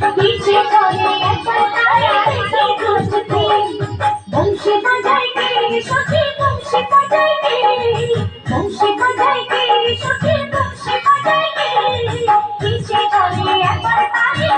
पीछे चले একবার তারা দেখে খুঁজতে বংশী বাজায় কে সখী বংশী বাজায় কে বংশী বাজায় কে সখী বংশী বাজায় কে पीछे चले একবার তারা